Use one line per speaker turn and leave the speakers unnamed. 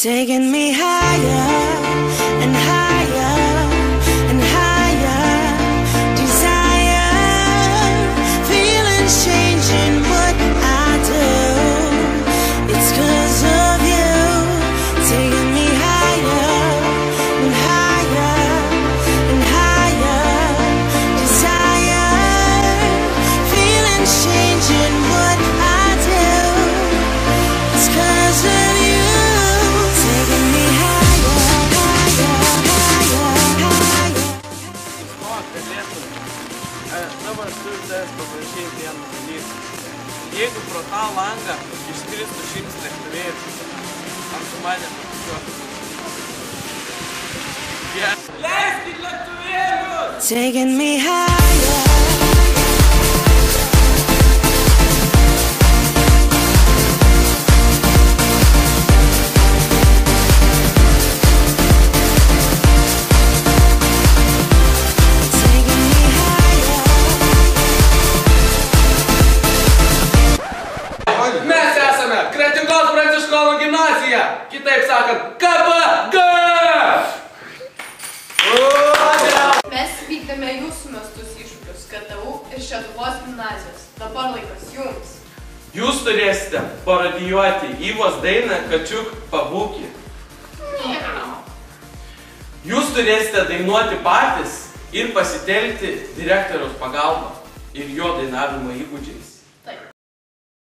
Taking me higher and higher and higher. Desire, feelings changing what I do. It's 'cause of you. Taking me higher and higher and higher. Desire, feelings changing what I do. It's 'cause of you.
Dabar turiu tavęs paprašyti vieną dalyką. Jeigu pro tą langą išskristų šitas lėktuvėlis, ar tu mane paskaičiuotum? Leiskit lėktuvėlius!
Taking me higher.
Mes esame Kretingos Pranciškonų gimnazija, kitaip sakant, KPG!
Mes vykdame jūsų mestus iššūkius KTU ir Šeduvos gimnazijos. Dabar laikas jums.
Jūs turėsite parodijuoti Ivos dainą Kačiuk pabūki. Jūs turėsite dainuoti patys ir pasitelkti direktoriaus pagalbą ir jo dainavimo įgūdžiais.